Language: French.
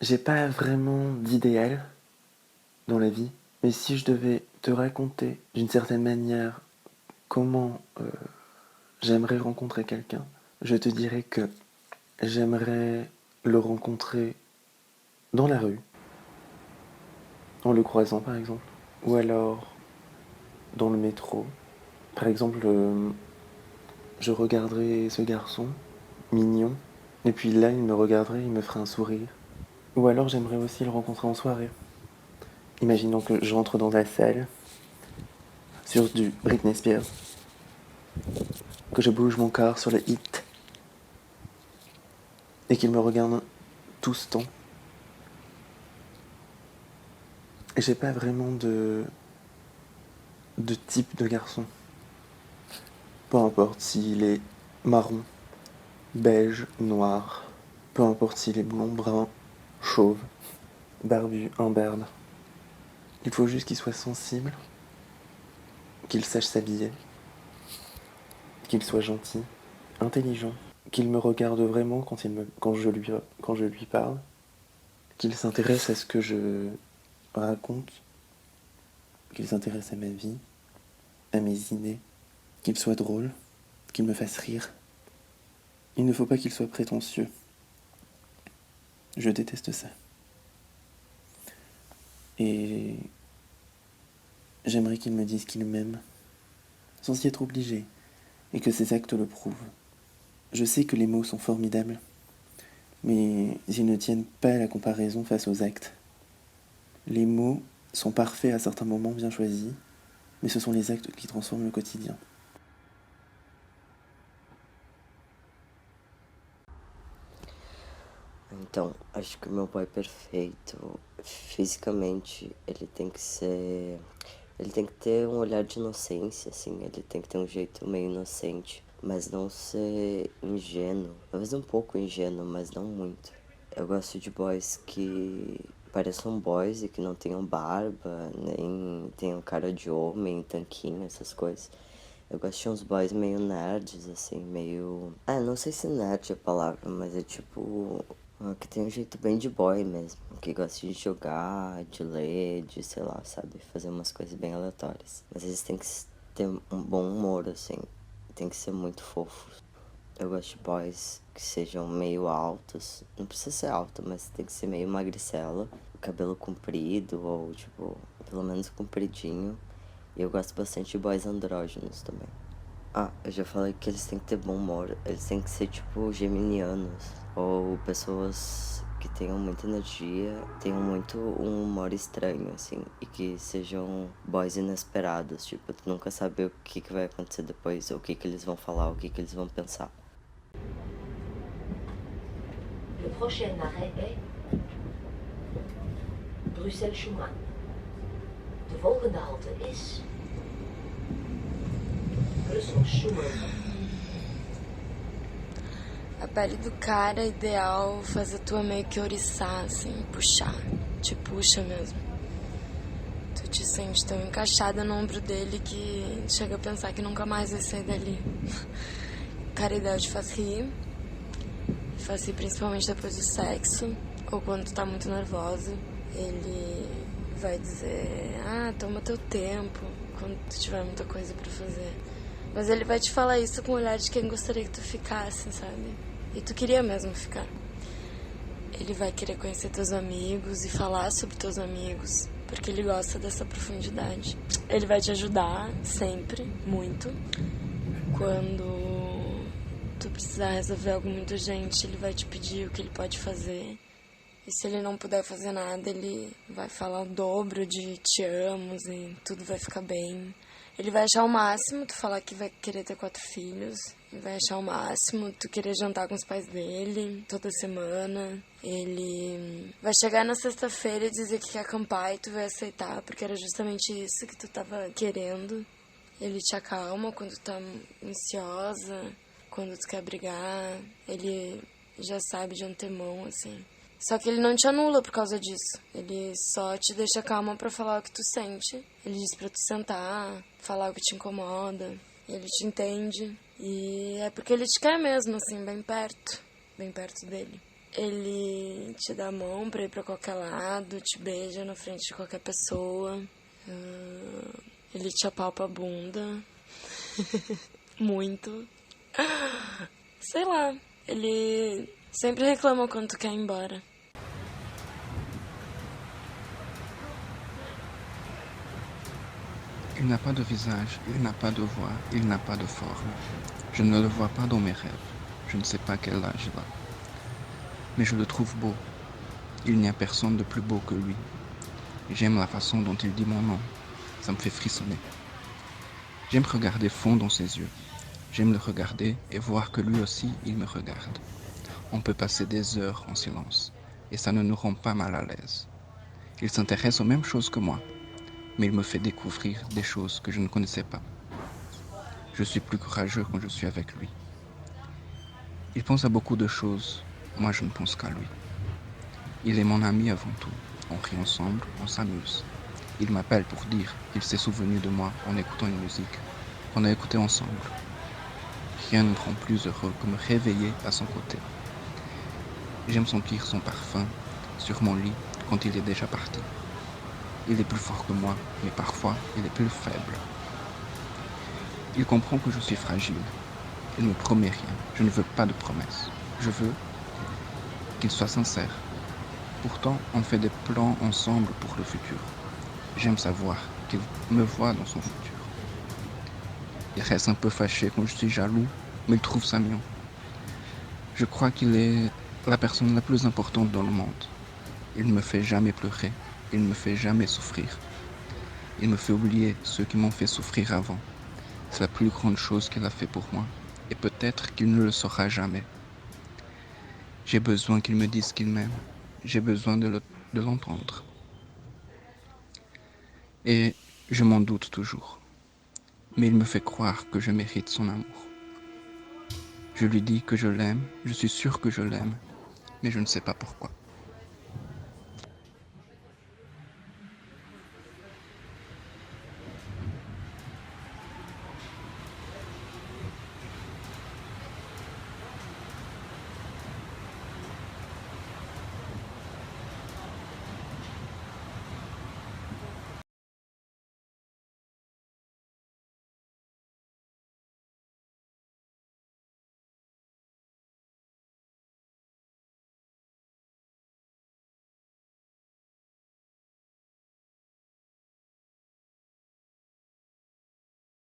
J'ai pas vraiment d'idéal dans la vie, mais si je devais te raconter d'une certaine manière comment j'aimerais rencontrer quelqu'un, je te dirais que j'aimerais le rencontrer dans la rue, en le croisant par exemple, ou alors dans le métro. Par exemple, je regarderais ce garçon, mignon, et puis là il me regarderait, il me ferait un sourire. Ou alors j'aimerais aussi le rencontrer en soirée. Imaginons que j'entre dans la salle sur du Britney Spears, que je bouge mon corps sur le hit et qu'il me regarde tout ce temps. Et j'ai pas vraiment de type de garçon. Peu importe s'il est marron, beige, noir. Peu importe s'il est blond, brun, chauve, barbu, imberbe. Il faut juste qu'il soit sensible, qu'il sache s'habiller, qu'il soit gentil, intelligent, qu'il me regarde vraiment quand je lui parle, qu'il s'intéresse à ce que je raconte, qu'il s'intéresse à ma vie, à mes idées, qu'il soit drôle, qu'il me fasse rire. Il ne faut pas qu'il soit prétentieux. Je déteste ça. Et j'aimerais qu'il me dise qu'il m'aime, sans y être obligé, et que ses actes le prouvent. Je sais que les mots sont formidables, mais ils ne tiennent pas à la comparaison face aux actes. Les mots sont parfaits à certains moments bien choisis, mais ce sont les actes qui transforment le quotidien. Então, acho que o meu boy perfeito, fisicamente, ele tem que ser. Ele tem que ter um olhar de inocência, assim, ele tem que ter um jeito meio inocente, mas não ser ingênuo. Talvez um pouco ingênuo, mas não muito. Eu gosto de boys que pareçam boys e que não tenham barba, nem tenham cara de homem, tanquinho, essas coisas. Eu gosto de uns boys meio nerds, assim, meio. Ah, não sei se nerd é a palavra, mas é tipo. Que tem um jeito bem de boy mesmo. Que gosta de jogar, de ler, de sei lá, sabe? Fazer umas coisas bem aleatórias. Mas eles têm que ter um bom humor, assim. Tem que ser muito fofos. Eu gosto de boys que sejam meio altos. Não precisa ser alto, mas tem que ser meio magricela. Cabelo comprido, ou tipo, pelo menos compridinho. E eu gosto bastante de boys andrógenos também. Ah, eu já falei que eles têm que ter bom humor. Eles têm que ser tipo geminianos. Ou pessoas que tenham muita energia, tenham muito um humor estranho, assim. E que sejam boys inesperados. Tipo, tu nunca sabe o que vai acontecer depois. Ou o que eles vão falar, o que eles vão pensar. Le prochain arrêt est Bruxelles-Schumann. De volgende halte is Brussel-Schumann. A pele do cara é ideal fazer tua meio que oriçar, assim, puxar. Te puxa mesmo. Tu te sente tão encaixada no ombro dele que chega a pensar que nunca mais vai sair dali. O cara ideal te faz rir. Faz rir principalmente depois do sexo. Ou quando tu tá muito nervosa. Ele vai dizer, toma teu tempo, quando tu tiver muita coisa pra fazer. Mas ele vai te falar isso com o olhar de quem gostaria que tu ficasse, sabe? E tu queria mesmo ficar. Ele vai querer conhecer teus amigos e falar sobre teus amigos, porque ele gosta dessa profundidade. Ele vai te ajudar sempre, muito. Quando tu precisar resolver algo muito urgente, ele vai te pedir o que ele pode fazer. E se ele não puder fazer nada, ele vai falar o dobro de te amo e tudo vai ficar bem. Ele vai achar o máximo tu falar que vai querer ter 4 filhos. Ele vai achar o máximo tu querer jantar com os pais dele toda semana. Ele vai chegar na sexta-feira e dizer que quer acampar e tu vai aceitar, porque era justamente isso que tu tava querendo. Ele te acalma quando tu tá ansiosa, quando tu quer brigar. Ele já sabe de antemão, assim. Só que ele não te anula por causa disso. Ele só te deixa calma pra falar o que tu sente. Ele diz pra tu sentar, falar o que te incomoda. Ele te entende. E é porque ele te quer mesmo, assim, bem perto dele. Ele te dá a mão pra ir pra qualquer lado, te beija na frente de qualquer pessoa. Ele te apalpa a bunda. Muito. Sei lá, ele sempre reclama quando tu quer ir embora. Il n'a pas de visage, il n'a pas de voix, il n'a pas de forme. Je ne le vois pas dans mes rêves. Je ne sais pas quel âge il a. Mais je le trouve beau. Il n'y a personne de plus beau que lui. J'aime la façon dont il dit mon nom. Ça me fait frissonner. J'aime regarder fond dans ses yeux. J'aime le regarder et voir que lui aussi, il me regarde. On peut passer des heures en silence et ça ne nous rend pas mal à l'aise. Il s'intéresse aux mêmes choses que moi, mais il me fait découvrir des choses que je ne connaissais pas. Je suis plus courageux quand je suis avec lui. Il pense à beaucoup de choses, moi je ne pense qu'à lui. Il est mon ami avant tout. On rit ensemble, on s'amuse. Il m'appelle pour dire qu'il s'est souvenu de moi en écoutant une musique qu'on a écoutée ensemble. Rien ne me rend plus heureux que me réveiller à son côté. J'aime sentir son parfum sur mon lit quand il est déjà parti. Il est plus fort que moi, mais parfois il est plus faible. Il comprend que je suis fragile. Il ne me promet rien. Je ne veux pas de promesses. Je veux qu'il soit sincère. Pourtant, on fait des plans ensemble pour le futur. J'aime savoir qu'il me voit dans son futur. Il reste un peu fâché quand je suis jaloux, mais il trouve ça mignon. Je crois qu'il est la personne la plus importante dans le monde. Il ne me fait jamais pleurer. Il ne me fait jamais souffrir. Il me fait oublier ceux qui m'ont fait souffrir avant. C'est la plus grande chose qu'il a fait pour moi. Et peut-être qu'il ne le saura jamais. J'ai besoin qu'il me dise qu'il m'aime. J'ai besoin de l'entendre. Et je m'en doute toujours. Mais il me fait croire que je mérite son amour. Je lui dis que je l'aime, je suis sûr que je l'aime, mais je ne sais pas pourquoi.